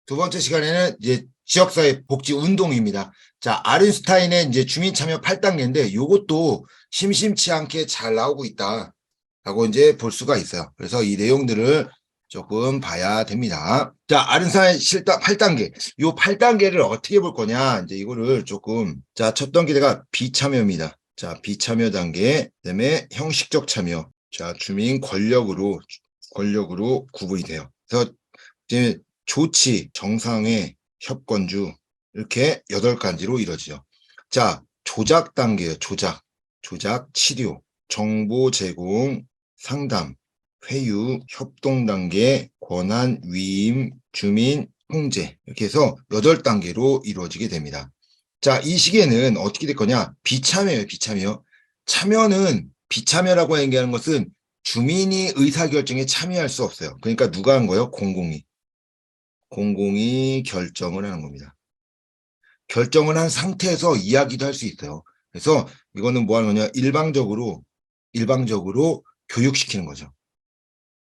두 번째 시간에는 이제 지역사회 복지 운동입니다. 자, 아른슈타인의 이제 주민 참여 8단계인데 요것도 심심치 않게 잘 나오고 있다라고 이제 볼 수가 있어요. 그래서 이 내용들을 조금 봐야 됩니다. 자, 아른슈타인 실다 8단계. 요 8단계를 어떻게 볼 거냐? 이제 이거를 조금 자, 첫 단계가 비참여입니다. 자, 비참여 단계, 그다음에 형식적 참여. 자, 주민 권력으로 구분이 돼요. 그래서 이제 조치, 정상회, 협건주 이렇게 8가지로 이루어지죠. 자, 조작 단계예요. 조작, 치료, 정보 제공, 상담, 회유, 협동 단계, 권한 위임, 주민 통제 이렇게 해서 8단계로 이루어지게 됩니다. 자, 이 시기에는 어떻게 될 거냐? 비참여예요. 비참여. 참여는 비참여라고 얘기하는 것은 주민이 의사결정에 참여할 수 없어요. 그러니까 누가 한 거예요? 공공이 결정을 하는 겁니다. 결정을 한 상태에서 이야기도 할 수 있어요. 그래서 이거는 뭐 하는 거냐? 일방적으로 교육시키는 거죠.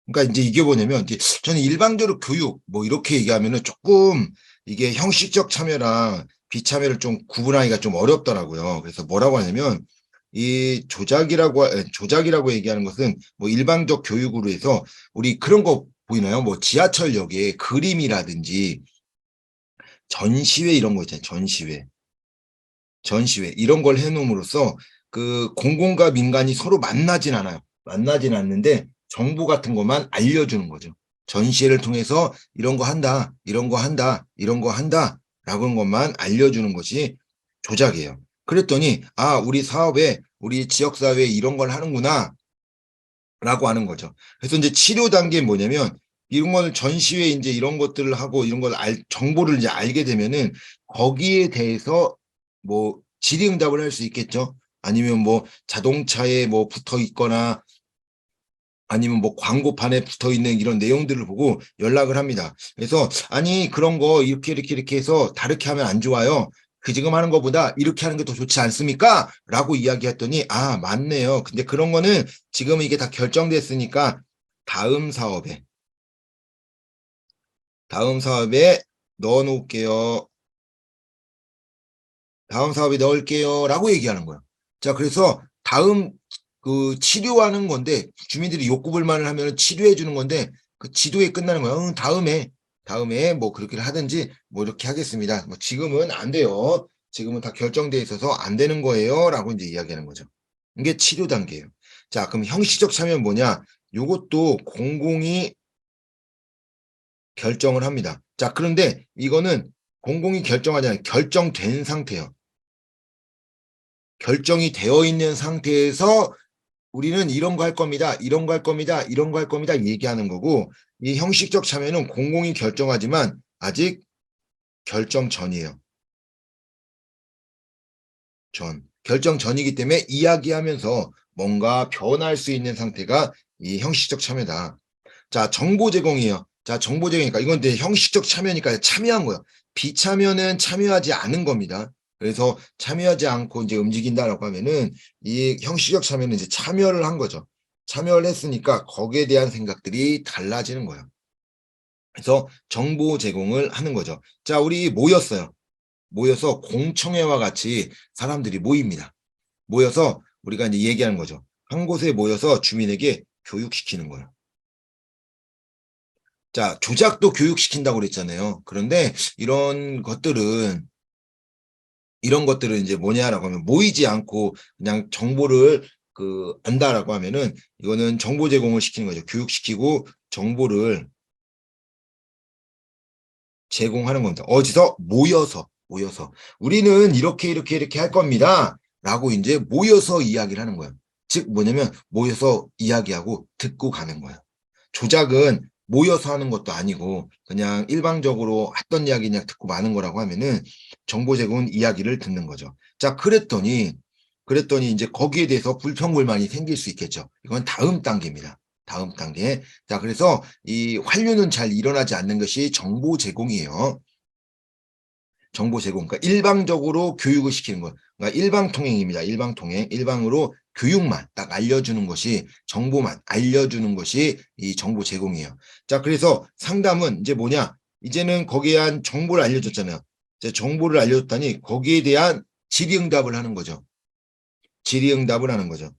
그러니까 이제 이게 뭐냐면 이제 저는 일방적으로 교육 뭐 이렇게 얘기하면은 조금 이게 형식적 참여랑 비참여를 좀 구분하기가 좀 어렵더라고요. 그래서 뭐라고 하냐면 이 조작이라고 얘기하는 것은 뭐 일방적 교육으로 해서 우리 그런 거 보이나요? 뭐 지하철역에 그림이라든지 전시회 이런 거 있잖아요. 전시회 이런 걸 해놓음으로써 그 공공과 민간이 서로 만나진 않아요. 만나진 않는데 정보 같은 것만 알려주는 거죠. 전시회를 통해서 이런 거 한다, 이런 거 한다, 이런 거 한다 라고 하는 것만 알려주는 것이 조작이에요. 그랬더니 아, 우리 사업에 우리 지역사회에 이런 걸 하는구나 라고 하는 거죠. 그래서 이제 치료 단계는 뭐냐면 이런 걸 전시회 이제 이런 것들을 하고 이런 걸 정보를 이제 알게 되면은 거기에 대해서 뭐 질의응답을 할 수 있겠죠. 아니면 뭐 자동차에 뭐 붙어 있거나 아니면 뭐 광고판에 붙어 있는 이런 내용들을 보고 연락을 합니다. 그래서 아니 그런 거 이렇게 해서 다르게 하면 안 좋아요. 그 지금 하는 것보다 이렇게 하는 게 더 좋지 않습니까? 라고 이야기했더니 아, 맞네요. 근데 그런 거는 지금 이게 다 결정됐으니까 다음 사업에 넣어 놓을게요. 다음 사업에 넣을게요. 라고 얘기하는 거예요. 자, 그래서 다음 그 치료하는 건데 주민들이 욕구 불만을 하면 치료해 주는 건데 그 지도에 끝나는 거예요. 다음에 뭐 그렇게 하든지 뭐 이렇게 하겠습니다. 뭐 지금은 안 돼요. 지금은 다 결정돼 있어서 안 되는 거예요. 라고 이제 이야기하는 거죠. 이게 치료 단계예요. 자, 그럼 형식적 참여는 뭐냐? 요것도 공공이 결정을 합니다. 자, 그런데 이거는 공공이 결정하지 않아요. 결정된 상태예요. 결정이 되어 있는 상태에서 우리는 이런 거 할 겁니다. 이런 거 할 겁니다. 이런 거 할 겁니다. 얘기하는 거고 이 형식적 참여는 공공이 결정하지만 아직 결정 전이에요. 결정 전이기 때문에 이야기하면서 뭔가 변할 수 있는 상태가 이 형식적 참여다. 자, 정보 제공이에요. 자, 정보 제공이니까 이건 이제 형식적 참여니까 참여한 거예요. 비참여는 참여하지 않은 겁니다. 그래서 참여하지 않고 이제 움직인다라고 하면은 이 형식적 참여는 이제 참여를 한 거죠. 참여를 했으니까 거기에 대한 생각들이 달라지는 거예요. 그래서 정보 제공을 하는 거죠. 자, 우리 모였어요. 모여서 공청회와 같이 사람들이 모입니다. 모여서 우리가 이제 얘기하는 거죠. 한 곳에 모여서 주민에게 교육시키는 거예요. 자, 조작도 교육시킨다고 그랬잖아요. 그런데 이런 것들은 이제 뭐냐라고 하면 모이지 않고 그냥 정보를 안다라고 하면은 이거는 정보 제공을 시키는 거죠. 교육시키고 정보를 제공하는 겁니다. 어디서? 모여서. 우리는 이렇게 할 겁니다. 라고 이제 모여서 이야기를 하는 거예요. 즉 뭐냐면 모여서 이야기하고 듣고 가는 거예요. 조작은 모여서 하는 것도 아니고 그냥 일방적으로 했던 이야기 그냥 듣고 마는 거라고 하면은 정보 제공은 이야기를 듣는 거죠. 자, 그랬더니 이제 거기에 대해서 불평불만이 생길 수 있겠죠. 이건 다음 단계입니다. 다음 단계. 자, 그래서 이 환류는 잘 일어나지 않는 것이 정보 제공이에요. 정보 제공. 그러니까 일방적으로 교육을 시키는 것. 그러니까 일방통행입니다. 일방통행. 일방으로 교육만 딱 알려주는 것이 정보만 알려주는 것이 이 정보 제공이에요. 자, 그래서 상담은 이제 뭐냐? 이제는 거기에 대한 정보를 알려줬잖아요. 이제 정보를 알려줬다니 거기에 대한 질의응답을 하는 거죠. 질의응답을 하는 거죠.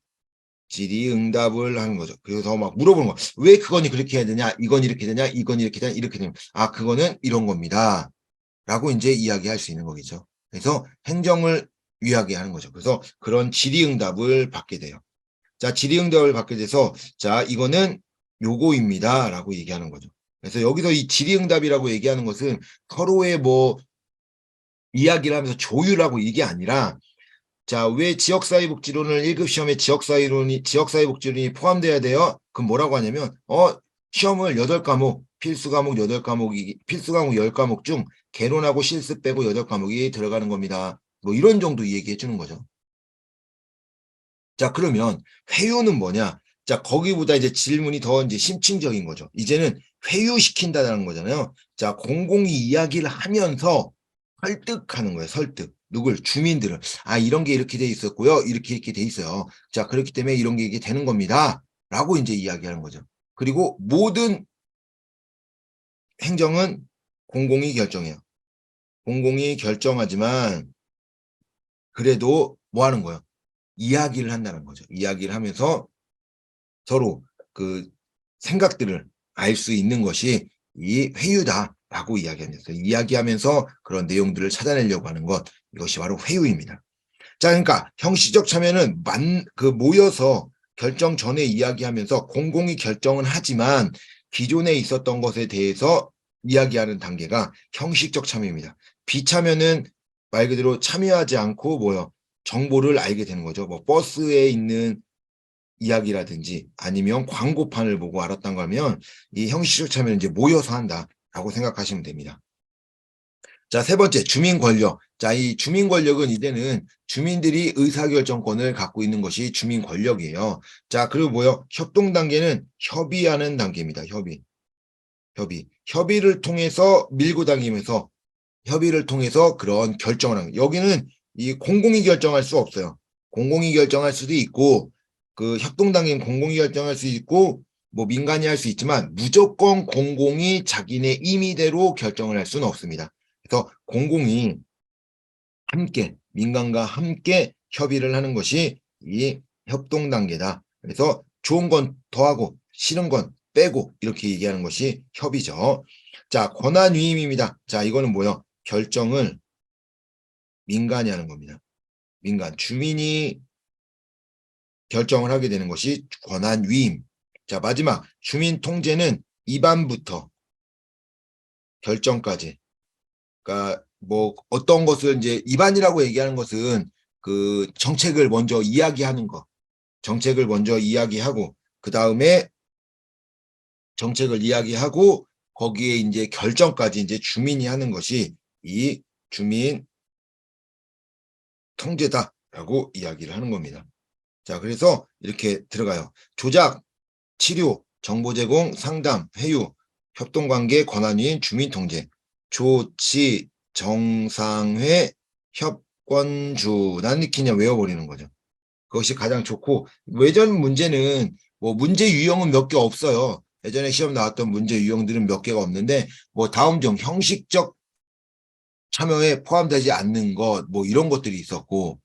질의응답을 하는 거죠. 그래서 막 물어보는 거. 왜 그건 그렇게 해야 되냐? 이건 이렇게 되냐? 이건 이렇게 되냐? 이렇게 되냐? 아, 그거는 이런 겁니다. 라고 이제 이야기할 수 있는 거겠죠. 그래서 행정을 위하게 하는 거죠. 그래서 그런 질의응답을 받게 돼요. 자, 질의응답을 받게 돼서 자, 이거는 요거입니다. 라고 얘기하는 거죠. 그래서 여기서 이 질의응답이라고 얘기하는 것은 서로의 뭐 이야기를 하면서 조율하고 이게 아니라 자, 왜 지역사회복지론을 1급 시험에 지역사회복지론이 포함돼야 돼요? 그럼 뭐라고 하냐면, 시험을 8과목, 필수 과목 8과목이, 필수 과목 10과목 중 개론하고 실습 빼고 8과목이 들어가는 겁니다. 뭐 이런 정도 얘기해 주는 거죠. 자, 그러면 회유는 뭐냐? 자, 거기보다 이제 질문이 더 이제 심층적인 거죠. 이제는 회유시킨다는 거잖아요. 자, 공공이 이야기를 하면서 설득하는 거예요. 설득. 누굴? 주민들을. 아, 이런 게 이렇게 돼 있었고요. 이렇게 이렇게 돼 있어요. 자, 그렇기 때문에 이런 게 이게 되는 겁니다. 라고 이제 이야기하는 거죠. 그리고 모든 행정은 공공이 결정해요. 공공이 결정하지만 그래도 뭐 하는 거예요? 이야기를 한다는 거죠. 이야기를 하면서 서로 그 생각들을 알 수 있는 것이 이 회유다라고 이야기합니다. 이야기하면서 그런 내용들을 찾아내려고 하는 것, 이것이 바로 회유입니다. 자, 그러니까 형식적 참여는 모여서 결정 전에 이야기하면서 공공이 결정은 하지만 기존에 있었던 것에 대해서 이야기하는 단계가 형식적 참여입니다. 비참여는 말 그대로 참여하지 않고 정보를 알게 되는 거죠. 뭐 버스에 있는 이야기라든지 아니면 광고판을 보고 알았던 거면 이 형식적 참여는 이제 모여서 한다라고 생각하시면 됩니다. 자, 세 번째, 주민 권력. 자, 이 주민 권력은 이제는 주민들이 의사결정권을 갖고 있는 것이 주민 권력이에요. 자, 그리고 협동 단계는 협의하는 단계입니다. 협의를 통해서 밀고 당기면서 협의를 통해서 그런 결정을 하는 거예요. 여기는 이 공공이 결정할 수 없어요. 공공이 결정할 수도 있고 그 협동단계는 공공이 결정할 수 있고 뭐 민간이 할 수 있지만 무조건 공공이 자기네 임의대로 결정을 할 수는 없습니다. 그래서 공공이 함께 민간과 함께 협의를 하는 것이 이 협동단계다. 그래서 좋은 건 더하고 싫은 건 빼고 이렇게 얘기하는 것이 협의죠. 자, 권한위임입니다. 자, 이거는 결정을 민간이 하는 겁니다. 민간, 주민이 결정을 하게 되는 것이 권한위임. 자, 마지막, 주민통제는 입안부터 결정까지. 그러니까 어떤 것을 이제 입안이라고 얘기하는 것은 그 정책을 먼저 이야기하는 거. 정책을 먼저 이야기하고 그 다음에 정책을 이야기하고 거기에 이제 결정까지 이제 주민이 하는 것이 이 주민 통제다라고 이야기를 하는 겁니다. 자, 그래서 이렇게 들어가요. 조작, 치료, 정보 제공, 상담, 회유, 협동관계, 권한위임, 주민통제, 조치, 정상회, 협권주. 난 그냥 외워버리는 거죠. 그것이 가장 좋고 외전 문제는 문제 유형은 몇 개 없어요. 예전에 시험 나왔던 문제 유형들은 몇 개가 없는데 다음 중 형식적 참여에 포함되지 않는 것 이런 것들이 있었고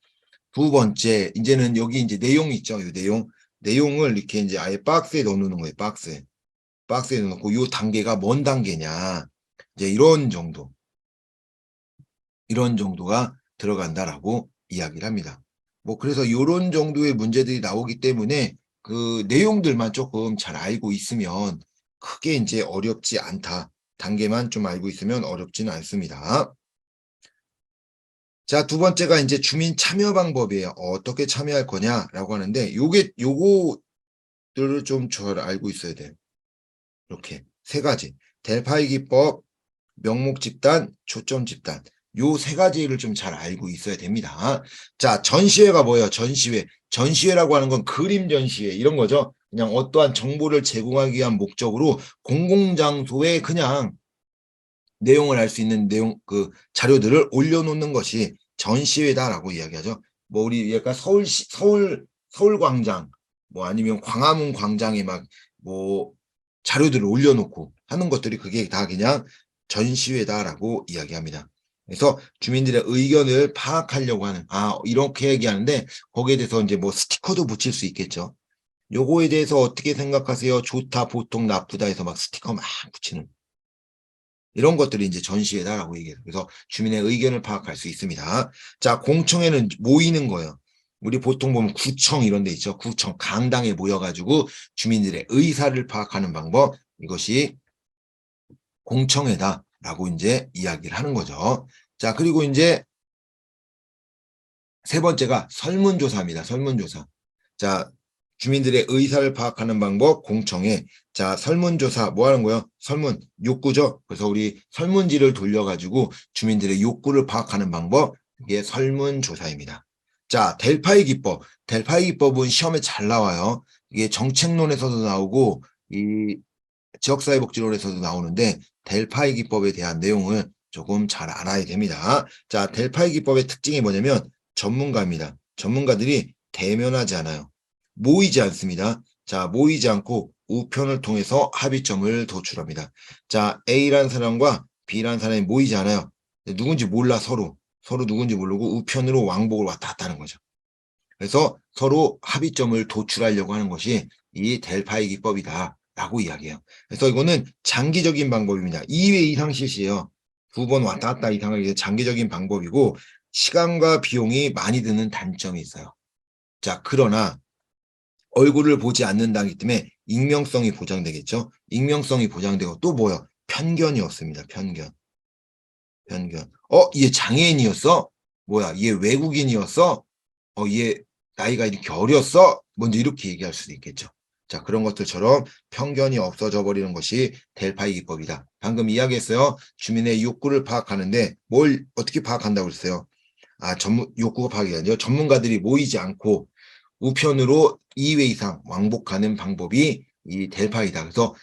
두 번째 이제는 여기 이제 내용이 있죠. 이 내용을 이렇게 이제 아예 박스에 넣어놓는 거예요. 박스에 넣어놓고 이 단계가 뭔 단계냐 이제 이런 정도가 들어간다라고 이야기를 합니다. 그래서 이런 정도의 문제들이 나오기 때문에 그 내용들만 조금 잘 알고 있으면 크게 이제 어렵지 않다. 단계만 좀 알고 있으면 어렵지는 않습니다. 자, 두 번째가 이제 주민 참여 방법이에요. 어떻게 참여할 거냐라고 하는데 요거들을 좀 잘 알고 있어야 돼요. 이렇게 세 가지. 델파이 기법, 명목 집단, 초점 집단. 요 세 가지를 좀 잘 알고 있어야 됩니다. 자, 전시회가 뭐예요? 전시회라고 하는 건 그림 전시회 이런 거죠. 그냥 어떠한 정보를 제공하기 위한 목적으로 공공장소에 그냥 내용을 알 수 있는 그 자료들을 올려놓는 것이 전시회다라고 이야기하죠. 우리 약간 서울광장 아니면 광화문 광장에 자료들을 올려놓고 하는 것들이 그게 다 그냥 전시회다라고 이야기합니다. 그래서 주민들의 의견을 파악하려고 하는, 이렇게 얘기하는데 거기에 대해서 이제 뭐 스티커도 붙일 수 있겠죠. 요거에 대해서 어떻게 생각하세요? 좋다, 보통, 나쁘다 해서 막 스티커 막 붙이는 이런 것들이 이제 전시회다라고 얘기해요. 그래서 주민의 의견을 파악할 수 있습니다. 자, 공청회는 모이는 거예요. 우리 보통 보면 구청 이런 데 있죠. 구청, 강당에 모여가지고 주민들의 의사를 파악하는 방법, 이것이 공청회다라고 이제 이야기를 하는 거죠. 자, 그리고 이제 세 번째가 설문조사입니다. 설문조사. 자, 주민들의 의사를 파악하는 방법, 공청회. 자, 설문조사 뭐 하는 거예요? 설문, 욕구죠. 그래서 우리 설문지를 돌려가지고 주민들의 욕구를 파악하는 방법, 이게 설문조사입니다. 자, 델파이 기법. 델파이 기법은 시험에 잘 나와요. 이게 정책론에서도 나오고 이 지역사회복지론에서도 나오는데 델파이 기법에 대한 내용을 조금 잘 알아야 됩니다. 자, 델파이 기법의 특징이 뭐냐면 전문가입니다. 전문가들이 대면하지 않아요. 모이지 않습니다. 자, 모이지 않고 우편을 통해서 합의점을 도출합니다. 자, A라는 사람과 B라는 사람이 모이지 않아요. 누군지 몰라 서로. 서로 누군지 모르고 우편으로 왕복을 왔다 갔다 하는 거죠. 그래서 서로 합의점을 도출하려고 하는 것이 이 델파이 기법이다라고 이야기해요. 그래서 이거는 장기적인 방법입니다. 2회 이상 실시해요. 2번 왔다 갔다 이상하게 장기적인 방법이고 시간과 비용이 많이 드는 단점이 있어요. 자, 그러나 얼굴을 보지 않는다기 때문에 익명성이 보장되겠죠. 익명성이 보장되고 또 뭐요? 편견이 없습니다. 편견. 얘 장애인이었어? 뭐야, 얘 외국인이었어? 얘 나이가 이렇게 어렸어? 먼저 이렇게 얘기할 수도 있겠죠. 자, 그런 것들처럼 편견이 없어져 버리는 것이 델파이 기법이다. 방금 이야기했어요. 주민의 욕구를 파악하는데 뭘 어떻게 파악한다고 했어요? 욕구가 파악이 아니라 전문가들이 모이지 않고 우편으로 2회 이상 왕복하는 방법이 이 델파이다. 그래서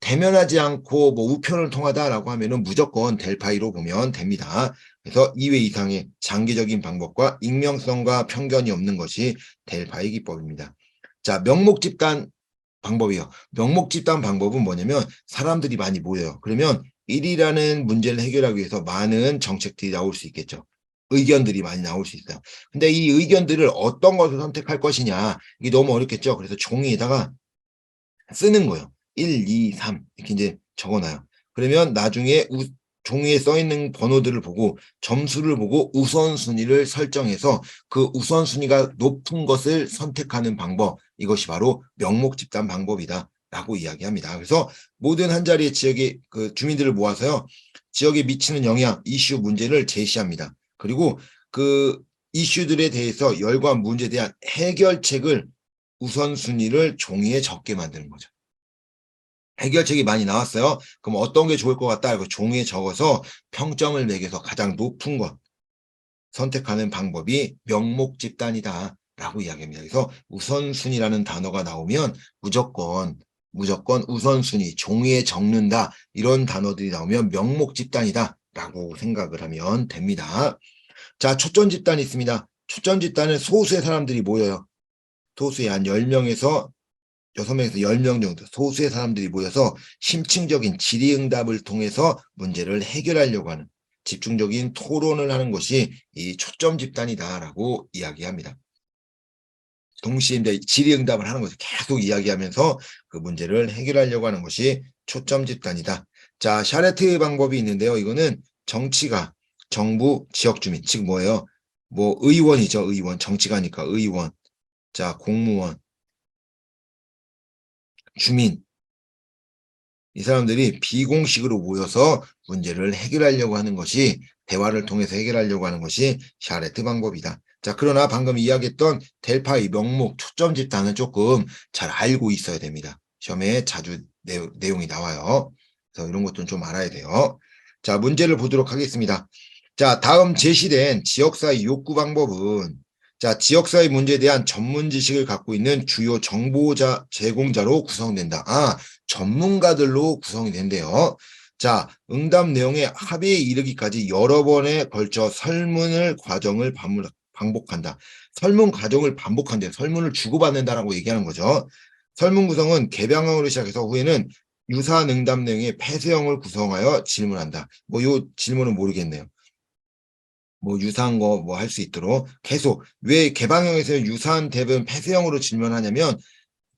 대면하지 않고 뭐 우편을 통하다라고 하면은 무조건 델파이로 보면 됩니다. 그래서 2회 이상의 장기적인 방법과 익명성과 편견이 없는 것이 델파이 기법입니다. 자, 명목 집단 방법이요. 명목 집단 방법은 뭐냐면 사람들이 많이 모여요. 그러면 일이라는 문제를 해결하기 위해서 많은 정책들이 나올 수 있겠죠. 의견들이 많이 나올 수 있어요. 근데 이 의견들을 어떤 것을 선택할 것이냐, 이게 너무 어렵겠죠. 그래서 종이에다가 쓰는 거예요. 1, 2, 3 이렇게 이제 적어놔요. 그러면 나중에 종이에 써 있는 번호들을 보고 점수를 보고 우선순위를 설정해서 그 우선순위가 높은 것을 선택하는 방법, 이것이 바로 명목 집단 방법이다라고 이야기합니다. 그래서 모든 한 자리의 지역의 그 주민들을 모아서요, 지역에 미치는 영향, 이슈 문제를 제시합니다. 그리고 그 이슈들에 대해서 열과 문제에 대한 해결책을 우선순위를 종이에 적게 만드는 거죠. 해결책이 많이 나왔어요. 그럼 어떤 게 좋을 것 같다? 이거 종이에 적어서 평점을 매겨서 가장 높은 것 선택하는 방법이 명목 집단이다 라고 이야기합니다. 그래서 우선순위라는 단어가 나오면 무조건 우선순위, 종이에 적는다, 이런 단어들이 나오면 명목 집단이다 라고 생각을 하면 됩니다. 자, 초점 집단이 있습니다. 초점 집단은 소수의 사람들이 모여요. 소수의 한 10명에서 6명에서 10명 정도 소수의 사람들이 모여서 심층적인 질의응답을 통해서 문제를 해결하려고 하는 집중적인 토론을 하는 것이 이 초점 집단이다라고 이야기합니다. 동시에 이제 질의응답을 하는 거죠. 계속 이야기하면서 그 문제를 해결하려고 하는 것이 초점 집단이다. 자, 샤레트 방법이 있는데요. 이거는 정치가, 정부, 지역주민, 즉 뭐예요? 뭐 의원이죠. 의원, 정치가니까 의원. 자, 공무원, 주민, 이 사람들이 비공식으로 모여서 문제를 해결하려고 하는 것이, 대화를 통해서 해결하려고 하는 것이 샤레트 방법이다. 자, 그러나 방금 이야기했던 델파이, 명목, 초점 집단은 조금 잘 알고 있어야 됩니다. 시험에 자주 내용이 나와요. 그래서 이런 것들은 좀 알아야 돼요. 자, 문제를 보도록 하겠습니다. 자, 다음 제시된 지역사회 욕구 방법은, 자, 지역사회 문제에 대한 전문 지식을 갖고 있는 주요 정보자 제공자로 구성된다. 전문가들로 구성이 된대요. 자, 응답 내용의 합의에 이르기까지 여러 번에 걸쳐 설문을 과정을 반복한다. 설문 과정을 반복한대요. 설문을 주고받는다라고 얘기하는 거죠. 설문 구성은 개방형으로 시작해서 후에는 유사한 응답 내용의 폐쇄형을 구성하여 질문한다. 뭐 요 질문은 모르겠네요. 뭐 유사한 거 뭐 할 수 있도록 계속 왜 개방형에서 유사한 답은 폐쇄형으로 질문하냐면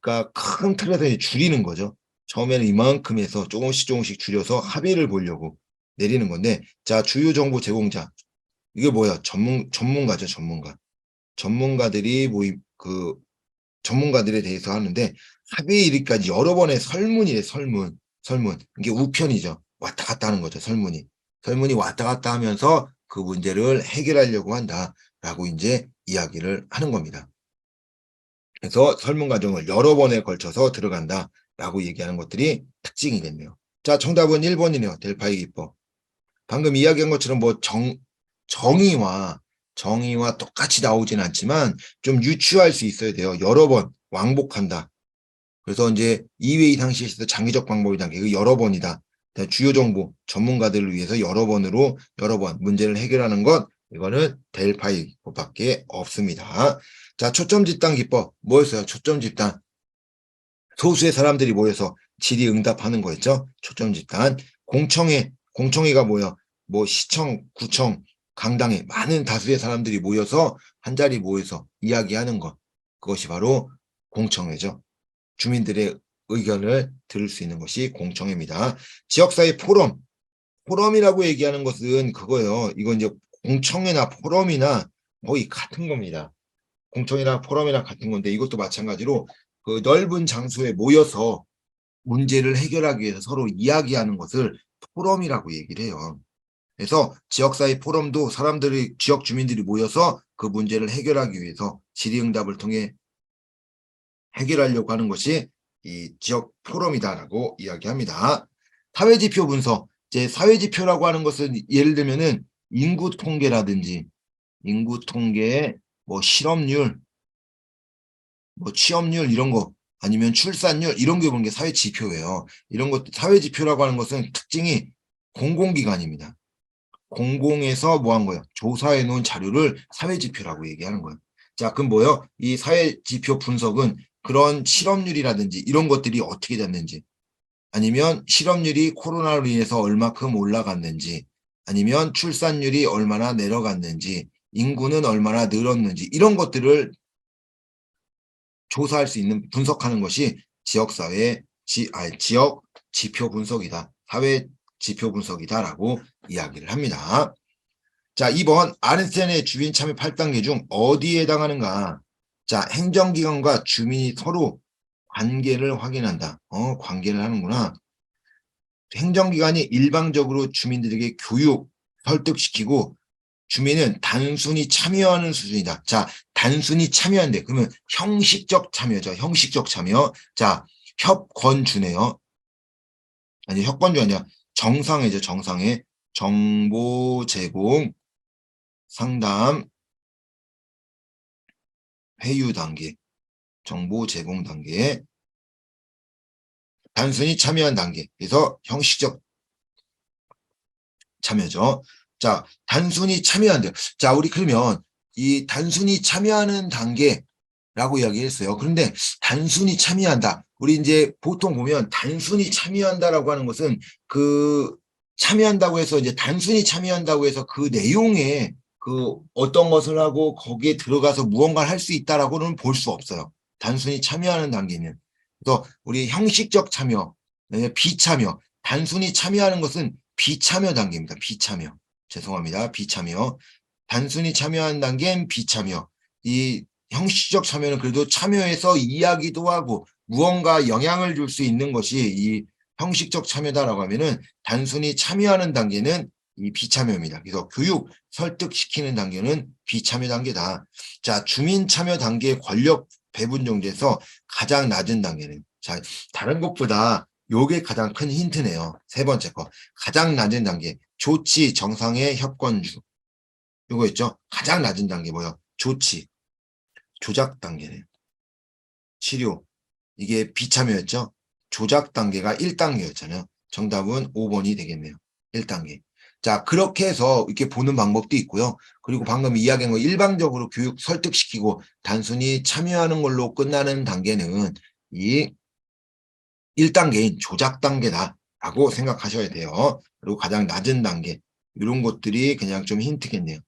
그러니까 큰 틀에서 이제 줄이는 거죠. 처음에는 이만큼 해서 조금씩 줄여서 합의를 보려고 내리는 건데 자 주요 정보 제공자 이게 뭐야 전문가죠 전문가 전문가들이 모임 그 전문가들에 대해서 하는데 합의 이르기까지 여러 번의 설문이래 설문 이게 우편이죠 왔다 갔다 하는 거죠 설문이 왔다 갔다 하면서 그 문제를 해결하려고 한다라고 이제 이야기를 하는 겁니다. 그래서 설문 과정을 여러 번에 걸쳐서 들어간다라고 얘기하는 것들이 특징이겠네요. 자, 정답은 1번이네요. 델파이 기법. 방금 이야기한 것처럼 뭐 정의와 똑같이 나오진 않지만 좀 유추할 수 있어야 돼요. 여러 번 왕복한다. 그래서 이제 2회 이상 실시도 장기적 방법이다. 그 여러 번이다. 주요 정보 전문가들을 위해서 여러 번으로 여러 번 문제를 해결하는 것 이거는 델파이 기법밖에 없습니다. 자, 초점 집단 기법 뭐였어요? 초점 집단 소수의 사람들이 모여서 질의응답하는 거였죠. 초점 집단 공청회가 뭐야? 뭐 시청, 구청, 강당에 많은 다수의 사람들이 모여서 한 자리 모여서 이야기하는 것 그것이 바로 공청회죠. 주민들의 의견을 들을 수 있는 것이 공청회입니다. 지역사회 포럼이라고 얘기하는 것은 그거예요. 이건 이제 공청회나 포럼이나 거의 같은 겁니다. 공청회나 포럼이나 같은 건데 이것도 마찬가지로 그 넓은 장소에 모여서 문제를 해결하기 위해서 서로 이야기하는 것을 포럼이라고 얘기를 해요. 그래서 지역사회 포럼도 사람들이 지역 주민들이 모여서 그 문제를 해결하기 위해서 질의응답을 통해 해결하려고 하는 것이 이 지역 포럼이다라고 이야기합니다. 사회지표 분석. 이제 사회지표라고 하는 것은 예를 들면은 인구 통계라든지 인구 통계, 뭐 실업률, 뭐 취업률 이런 거 아니면 출산율 이런 게 보는 게 사회지표예요. 이런 것 사회지표라고 하는 것은 특징이 공공기관입니다. 공공에서 뭐 한 거예요? 조사해 놓은 자료를 사회지표라고 얘기하는 거예요. 자, 그럼 뭐요? 이 사회지표 분석은 그런 실업률이라든지 이런 것들이 어떻게 됐는지 아니면 실업률이 코로나로 인해서 얼마큼 올라갔는지 아니면 출산율이 얼마나 내려갔는지 인구는 얼마나 늘었는지 이런 것들을 조사할 수 있는 분석하는 것이 지역사회 지역 지표 분석이다. 사회 지표 분석이다라고 이야기를 합니다. 자, 2번 아른스타인의 주민 참여 8단계 중 어디에 해당하는가? 자, 행정기관과 주민이 서로 관계를 확인한다. 관계를 하는구나. 행정기관이 일방적으로 주민들에게 교육, 설득시키고 주민은 단순히 참여하는 수준이다. 자, 단순히 참여한대. 그러면 형식적 참여죠. 형식적 참여. 자, 협권주네요. 아니, 협권주 아니야. 정상회죠. 정상회. 정보 제공, 상담, 회유 단계. 정보 제공 단계. 단순히 참여한 단계. 그래서 형식적 참여죠. 자, 단순히 참여한대요. 자, 우리 그러면 이 단순히 참여하는 단계라고 이야기했어요. 그런데 단순히 참여한다. 우리 이제 보통 보면 단순히 참여한다라고 하는 것은 그 참여한다고 해서 이제 단순히 참여한다고 해서 그 내용에 그 어떤 것을 하고 거기에 들어가서 무언가를 할 수 있다라고는 볼 수 없어요. 단순히 참여하는 단계는. 그래서 우리 형식적 참여, 비참여, 단순히 참여하는 것은 비참여 단계입니다. 비참여. 죄송합니다. 비참여. 단순히 참여한 단계는 비참여. 이 형식적 참여는 그래도 참여해서 이야기도 하고 무언가 영향을 줄 수 있는 것이 이 형식적 참여다라고 하면은 단순히 참여하는 단계는 이 비참여입니다. 그래서 교육, 설득시키는 단계는 비참여 단계다. 자, 주민 참여 단계의 권력 배분 정도에서 가장 낮은 단계는 자, 다른 것보다 요게 가장 큰 힌트네요. 세 번째 거. 가장 낮은 단계. 조치, 정상의 협권주. 요거 있죠? 가장 낮은 단계 뭐요? 조치. 조작 단계네. 치료. 이게 비참여였죠? 조작 단계가 1단계였잖아요. 정답은 5번이 되겠네요. 1단계. 자, 그렇게 해서 이렇게 보는 방법도 있고요. 그리고 방금 이야기한 거 일방적으로 교육 설득시키고 단순히 참여하는 걸로 끝나는 단계는 이 1단계인 조작 단계다라고 생각하셔야 돼요. 그리고 가장 낮은 단계 이런 것들이 그냥 좀 힌트겠네요.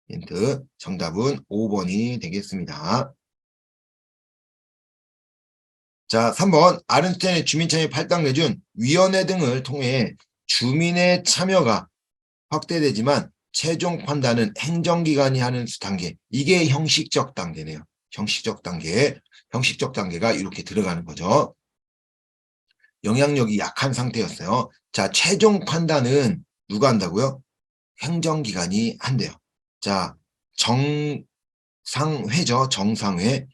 힌트 정답은 5번이 되겠습니다. 자, 3번 아른스타인의 주민참여 8단계 중 위원회 등을 통해 주민의 참여가 확대되지만 최종 판단은 행정기관이 하는 단계. 이게 형식적 단계네요. 형식적 단계. 형식적 단계가 이렇게 들어가는 거죠. 영향력이 약한 상태였어요. 자, 최종 판단은 누가 한다고요? 행정기관이 한대요. 자, 정상회죠. 정상회.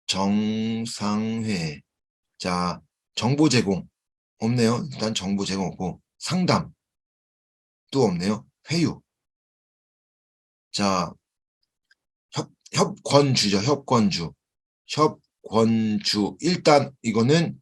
정상회. 자, 정보 제공 없네요. 일단 정보 제공 없고 상담도 없네요. 회유. 자, 협권주죠. 협권주. 협권주. 일단 이거는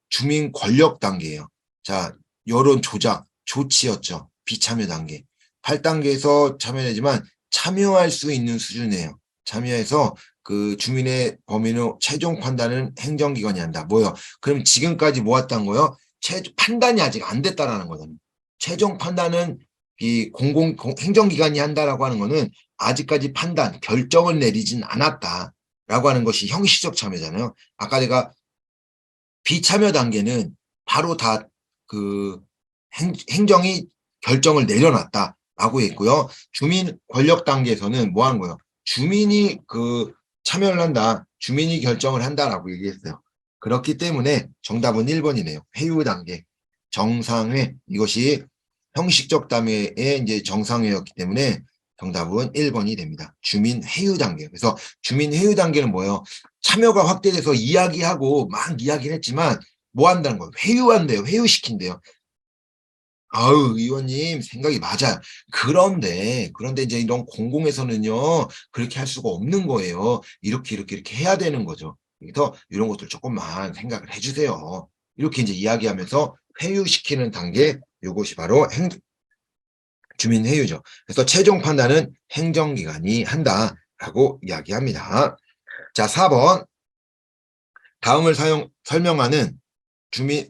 주민 권력 단계예요. 자, 여론 조작, 조치였죠. 비참여 단계. 8단계에서 참여되지만 참여할 수 있는 수준이에요. 참여해서 그 주민의 범위는 최종 판단은 행정기관이 한다. 뭐요? 그럼 지금까지 모았던 거요? 판단이 아직 안 됐다라는 거잖아요. 최종 판단은 이 행정기관이 한다라고 하는 거는 아직까지 판단, 결정을 내리진 않았다라고 하는 것이 형식적 참여잖아요. 아까 내가 비참여 단계는 바로 다 그 행정이 결정을 내려놨다라고 했고요. 주민 권력 단계에서는 뭐 하는 거예요? 주민이 그 참여를 한다. 주민이 결정을 한다라고 얘기했어요. 그렇기 때문에 정답은 1번이네요. 회유 단계. 정상회. 이것이 형식적 단계의 이제 정상회였기 때문에 정답은 1번이 됩니다. 주민 회유 단계. 그래서 주민 회유 단계는 뭐예요? 참여가 확대돼서 이야기하고 막 이야기를 했지만 뭐 한다는 거예요? 회유한대요. 회유시킨대요. 아유, 의원님 생각이 맞아요. 그런데 이제 이런 공공에서는요, 그렇게 할 수가 없는 거예요. 이렇게 해야 되는 거죠. 그래서 이런 것들 조금만 생각을 해주세요. 이렇게 이제 이야기하면서 회유시키는 단계, 요것이 바로 주민 회유죠. 그래서 최종 판단은 행정기관이 한다라고 이야기합니다. 자, 4번. 다음을 설명하는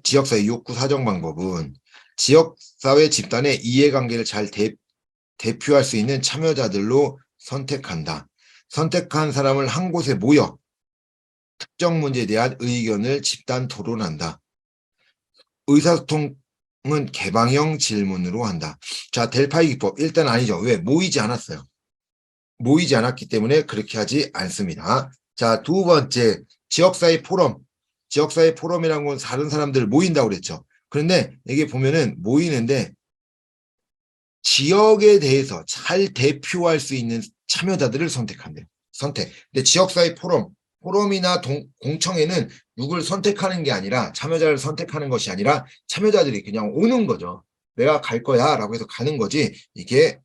지역사회 욕구 사정 방법은 지역사회 집단의 이해관계를 잘 대표할 수 있는 참여자들로 선택한다. 선택한 사람을 한 곳에 모여 특정 문제에 대한 의견을 집단 토론한다. 의사소통은 개방형 질문으로 한다. 자, 델파이 기법 일단 아니죠. 왜? 모이지 않았어요. 모이지 않았기 때문에 그렇게 하지 않습니다. 자, 두 번째, 지역사회 포럼. 지역사회 포럼이라는 건 다른 사람들 모인다고 그랬죠. 그런데 여기 보면은 모이는데 지역에 대해서 잘 대표할 수 있는 참여자들을 선택한대요. 선택. 근데 지역사회 포럼이나 공청회는 누굴 선택하는 게 아니라 참여자를 선택하는 것이 아니라 참여자들이 그냥 오는 거죠. 내가 갈 거야 라고 해서 가는 거지 이게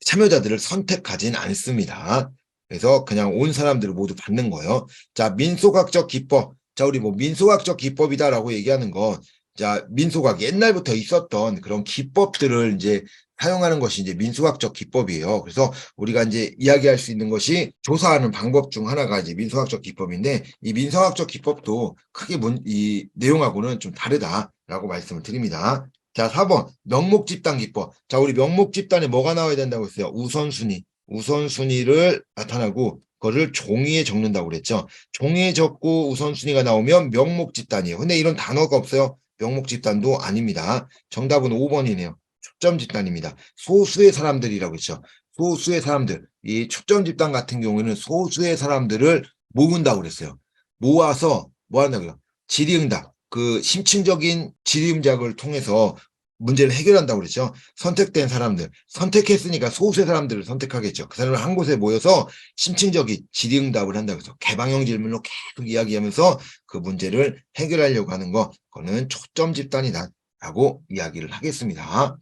참여자들을 선택하진 않습니다. 그래서 그냥 온 사람들을 모두 받는 거예요. 자, 민속학적 기법. 자, 우리 뭐 민속학적 기법이다라고 얘기하는 건, 자, 민속학 옛날부터 있었던 그런 기법들을 이제 사용하는 것이 이제 민속학적 기법이에요. 그래서 우리가 이제 이야기할 수 있는 것이 조사하는 방법 중 하나가 이제 민속학적 기법인데, 이 민속학적 기법도 크게 이 내용하고는 좀 다르다라고 말씀을 드립니다. 자, 4번 명목 집단 기법. 자, 우리 명목 집단에 뭐가 나와야 된다고 했어요? 우선순위. 우선순위를 나타나고 그거를 종이에 적는다고 그랬죠. 종이에 적고 우선순위가 나오면 명목 집단이에요. 근데 이런 단어가 없어요. 명목 집단도 아닙니다. 정답은 5번이네요. 초점 집단입니다. 소수의 사람들이라고 했죠. 소수의 사람들. 이 초점 집단 같은 경우에는 소수의 사람들을 모은다고 그랬어요. 모아서 뭐 한다고요? 질의응답. 그 심층적인 질의응답을 통해서 문제를 해결한다고 그랬죠. 선택된 사람들, 선택했으니까 소수의 사람들을 선택하겠죠. 그 사람을 한 곳에 모여서 심층적인 질의응답을 한다고 해서 개방형 질문으로 계속 이야기하면서 그 문제를 해결하려고 하는 거, 그거는 초점 집단이다라고 이야기를 하겠습니다.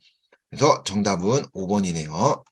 그래서 정답은 5번이네요.